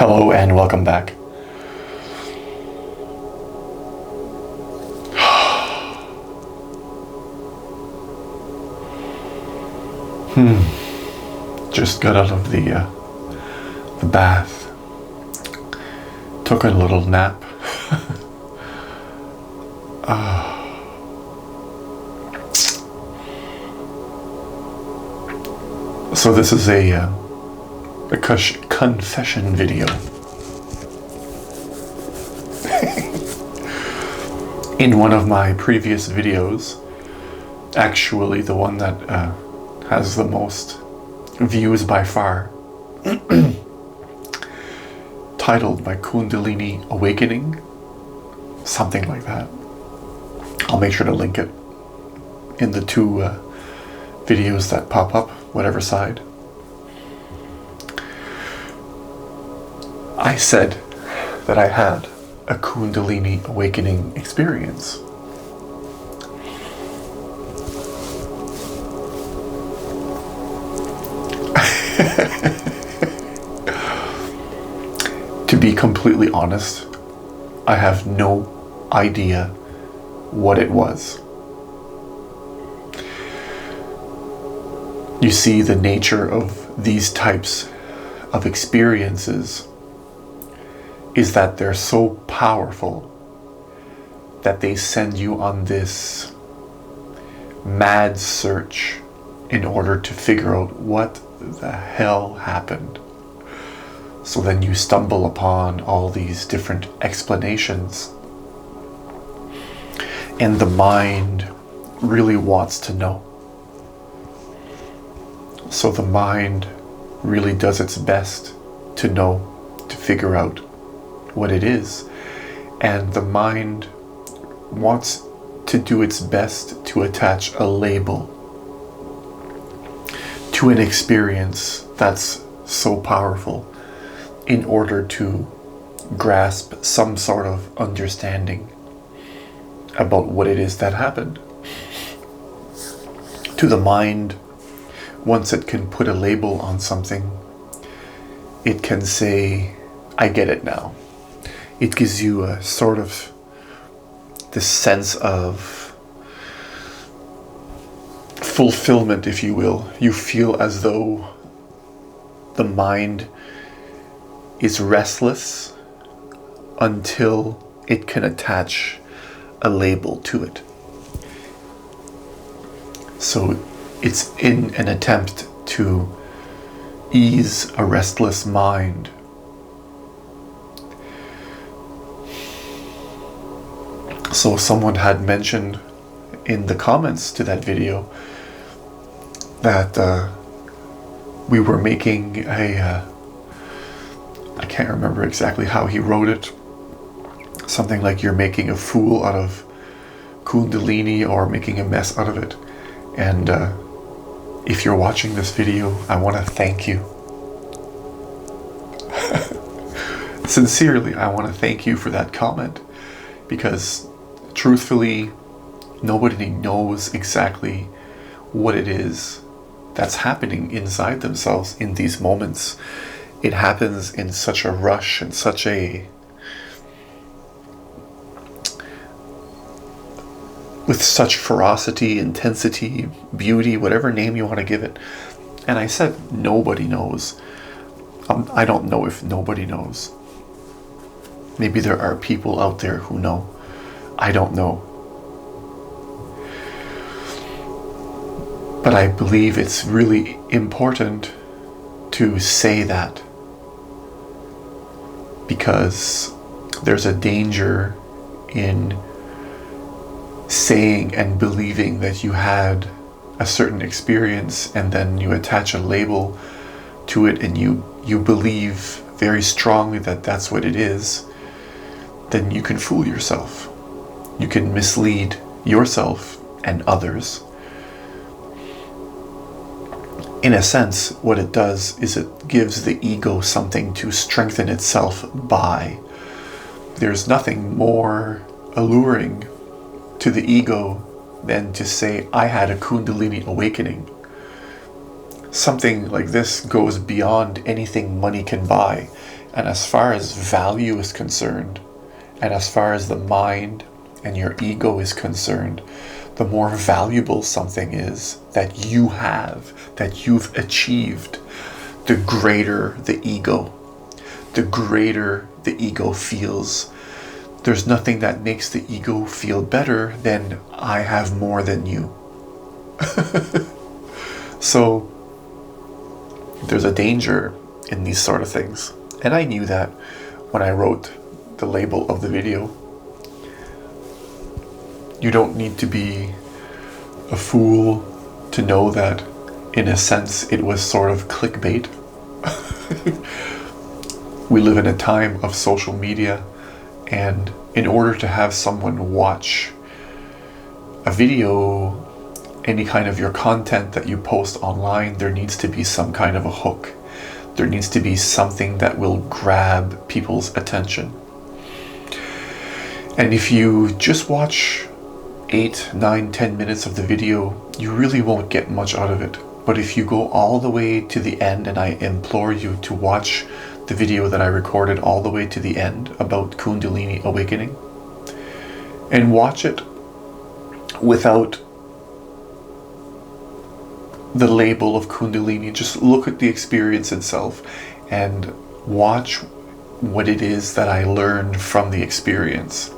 Hello and welcome back. Just got out of the bath. Took a little nap. So this is a confession video. In one of my previous videos, actually the one that has the most views by far, titled My Kundalini Awakening, something like that. I'll make sure to link it in the two videos that pop up, whatever side. I said that I had a Kundalini awakening experience. To be completely honest, I have no idea what it was. You see, the nature of these types of experiences is that they're so powerful that they send you on this mad search in order to figure out what the hell happened. So then you stumble upon all these different explanations, and the mind really wants to know. So the mind really does its best to know, to figure out what it is. And the mind wants to do its best to attach a label to an experience that's so powerful in order to grasp some sort of understanding about what it is that happened. To the mind, once it can put a label on something, it can say, I get it now. It gives you a sort of this sense of fulfillment, if you will. You feel as though the mind is restless until it can attach a label to it. So it's in an attempt to ease a restless mind. So someone had mentioned in the comments to that video that we were making I can't remember exactly how he wrote it, something like you're making a fool out of Kundalini or making a mess out of it. And if you're watching this video, I want to thank you. Sincerely, I want to thank you for that comment, because truthfully, nobody knows exactly what it is that's happening inside themselves in these moments. It happens in such a rush and such with such ferocity, intensity, beauty, whatever name you want to give it. And I said, nobody knows. I don't know if nobody knows. Maybe there are people out there who know. I don't know. But I believe it's really important to say that, because there's a danger in saying and believing that you had a certain experience and then you attach a label to it and you believe very strongly that that's what it is. Then you can fool yourself. You can mislead yourself and others. In a sense, what it does is it gives the ego something to strengthen itself by. There's nothing more alluring to the ego than to say, I had a Kundalini awakening. Something like this goes beyond anything money can buy. And as far as value is concerned, and as far as the mind and your ego is concerned, the more valuable something is that you have, that you've achieved, the greater the ego. The greater the ego feels. There's nothing that makes the ego feel better than I have more than you. So there's a danger in these sort of things. And I knew that when I wrote the label of the video. You don't need to be a fool to know that, in a sense, it was sort of clickbait. We live in a time of social media, and in order to have someone watch a video, any kind of your content that you post online, there needs to be some kind of a hook. There needs to be something that will grab people's attention. And if you just watch 8, 9, 10 minutes of the video, you really won't get much out of it. But if you go all the way to the end, and I implore you to watch the video that I recorded all the way to the end about Kundalini awakening, and watch it without the label of Kundalini. Just look at the experience itself and watch what it is that I learned from the experience.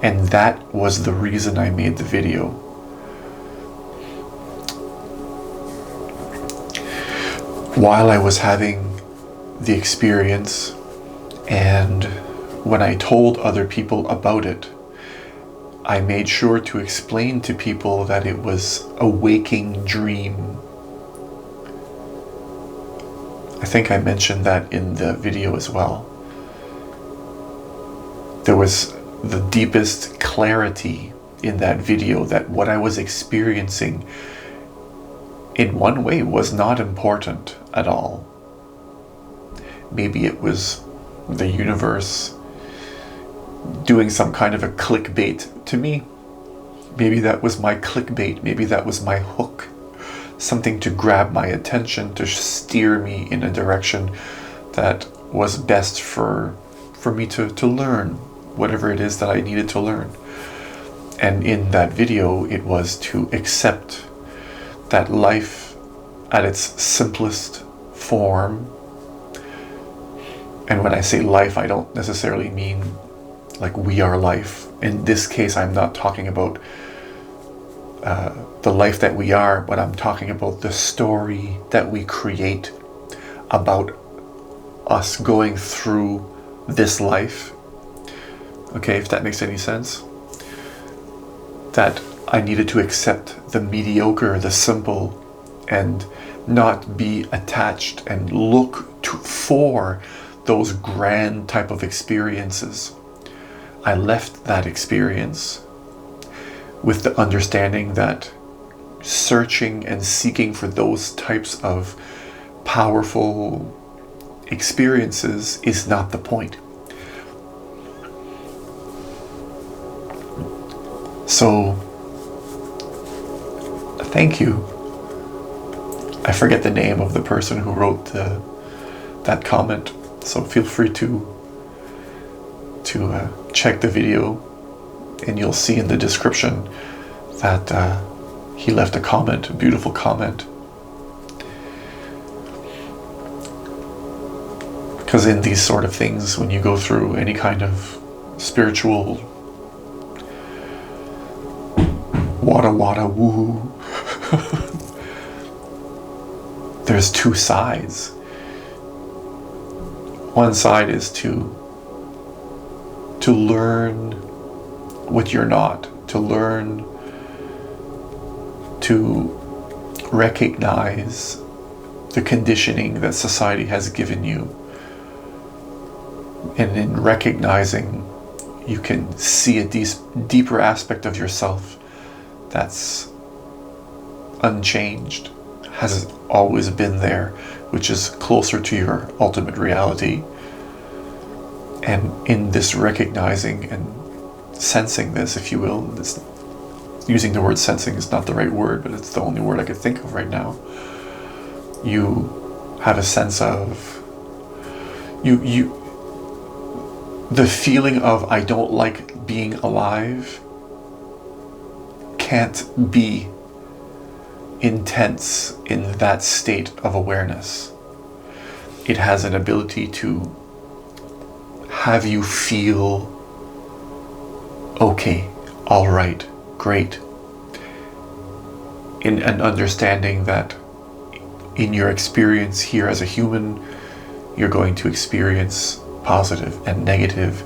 And that was the reason I made the video. While I was having the experience, and when I told other people about it, I made sure to explain to people that it was a waking dream. I think I mentioned that in the video as well. There was the deepest clarity in that video that what I was experiencing in one way was not important at all. Maybe it was the universe doing some kind of a clickbait to me. Maybe that was my clickbait. Maybe that was my hook. Something to grab my attention, to steer me in a direction that was best for me to learn whatever it is that I needed to learn. And in that video, it was to accept that life at its simplest form. And when I say life, I don't necessarily mean like we are life. In this case, I'm not talking about the life that we are, but I'm talking about the story that we create about us going through this life. Okay, if that makes any sense. That I needed to accept the mediocre, the simple, and not be attached and look for those grand type of experiences. I left that experience with the understanding that searching and seeking for those types of powerful experiences is not the point. So, thank you. I forget the name of the person who wrote that comment, so feel free to check the video, and you'll see in the description that he left a comment, a beautiful comment. Because in these sort of things, when you go through any kind of spiritual wada woo, there's two sides. One side is to learn what you're not, to learn to recognize the conditioning that society has given you. And in recognizing, you can see a deeper aspect of yourself that's unchanged, has always been there, which is closer to your ultimate reality. And in this recognizing and sensing this, if you will, this, using the word sensing is not the right word, but it's the only word I could think of right now. You have a sense of the feeling of I don't like being alive can't be intense in that state of awareness. It has an ability to have you feel okay, all right, great, in an understanding that in your experience here as a human, you're going to experience positive and negative,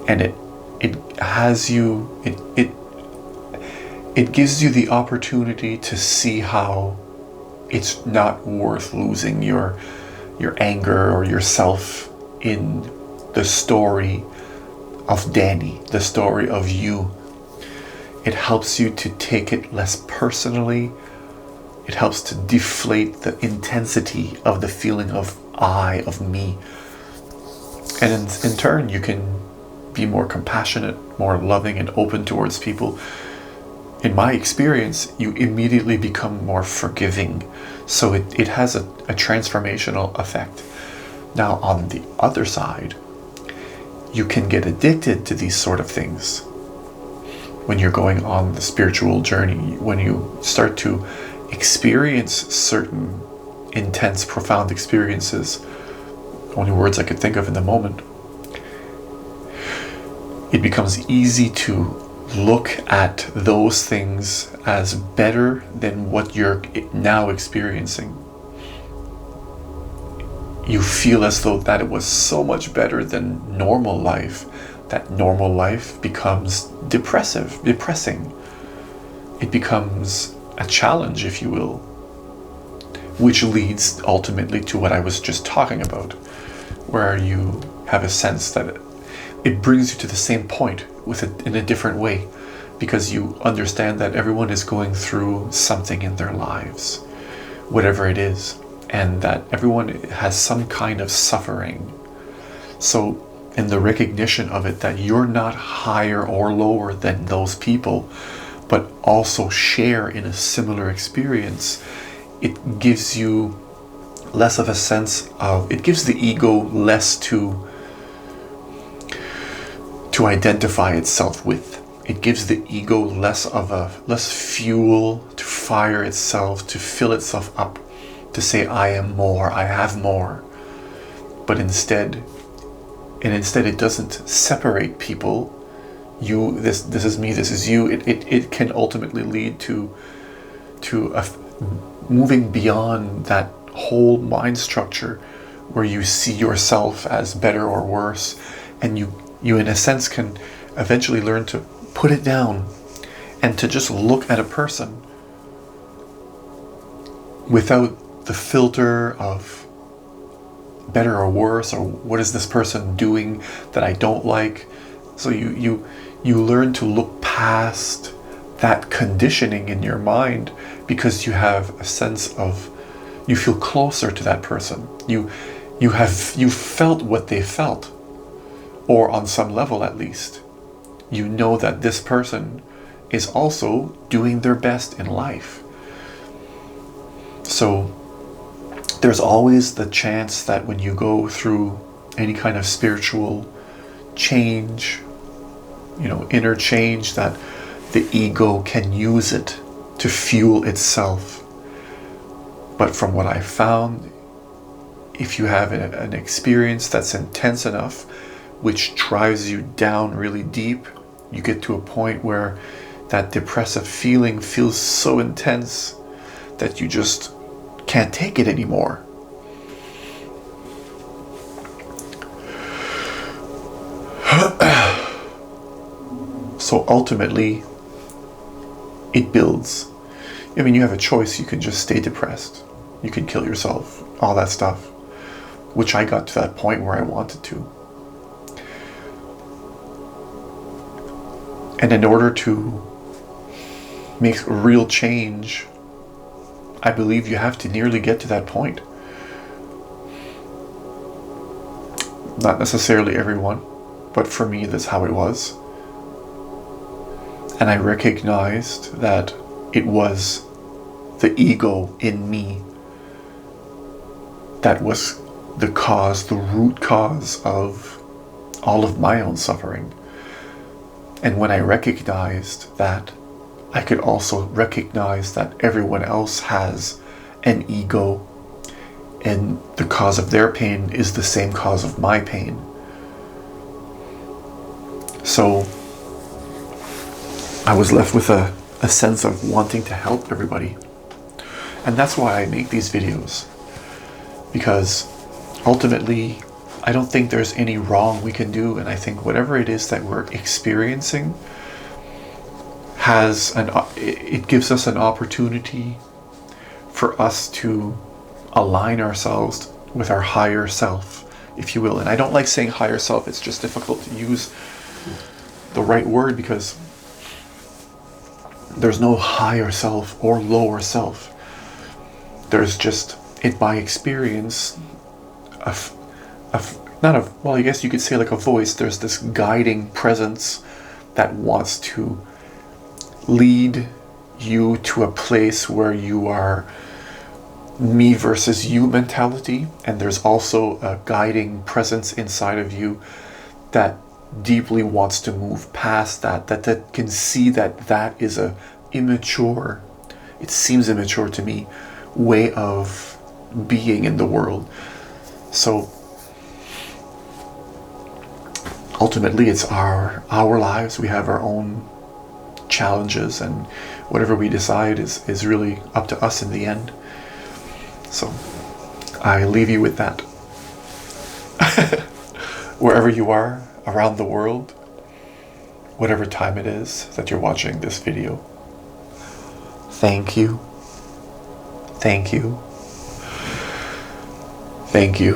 and it has you, it gives you the opportunity to see how it's not worth losing your anger or yourself in the story of Danny, the story of you. It helps you to take it less personally. It helps to deflate the intensity of the feeling of I, of me. And in turn, you can be more compassionate, more loving and open towards people. In my experience, you immediately become more forgiving. So it has a transformational effect. Now, on the other side, you can get addicted to these sort of things. When you're going on the spiritual journey, when you start to experience certain intense, profound experiences, only words I could think of in the moment, it becomes easy to look at those things as better than what you're now experiencing. You feel as though that it was so much better than normal life, that normal life becomes depressing. It becomes a challenge, if you will, which leads ultimately to what I was just talking about, where you have a sense that it brings you to the same point with it in a different way, because you understand that everyone is going through something in their lives, whatever it is, and that everyone has some kind of suffering. So in the recognition of it, that you're not higher or lower than those people, but also share in a similar experience, it gives you less of a sense of, it gives the ego less to identify itself with. It gives the ego less fuel to fire itself, to fill itself up, to say I am more, I have more. But instead it doesn't separate people. You, this is me, this is you. It can ultimately lead to moving beyond that whole mind structure where you see yourself as better or worse, and you in a sense can eventually learn to put it down and to just look at a person without the filter of better or worse, or what is this person doing that I don't like. So you learn to look past that conditioning in your mind, because you have a sense of, you feel closer to that person. You felt what they felt, or on some level at least. You know that this person is also doing their best in life. So there's always the chance that when you go through any kind of spiritual change, inner change, that the ego can use it to fuel itself. But from what I found, if you have an experience that's intense enough, which drives you down really deep, you get to a point where that depressive feeling feels so intense that you just can't take it anymore. So ultimately, it builds. You have a choice. You can just stay depressed. You can kill yourself, all that stuff, which I got to that point where I wanted to. And in order to make real change, I believe you have to nearly get to that point. Not necessarily everyone, but for me, that's how it was. And I recognized that it was the ego in me that was the cause, the root cause of all of my own suffering. And when I recognized that, I could also recognize that everyone else has an ego, and the cause of their pain is the same cause of my pain. So I was left with a sense of wanting to help everybody. And that's why I make these videos. Because ultimately, I don't think there's any wrong we can do. And I think whatever it is that we're experiencing it gives us an opportunity for us to align ourselves with our higher self, if you will. And I don't like saying higher self. It's just difficult to use the right word, because there's no higher self or lower self. There's just, in my experience, well, I guess you could say like a voice. There's this guiding presence that wants to lead you to a place where you are me versus you mentality. And there's also a guiding presence inside of you that deeply wants to move past that can see that is a immature, it seems immature to me, way of being in the world. So ultimately it's our lives. We have our own challenges, and whatever we decide is really up to us in the end. So I leave you with that. Wherever you are around the world, whatever time it is that you're watching this video, thank you. Thank you. Thank you.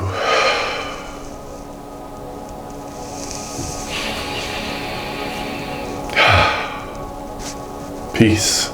Peace.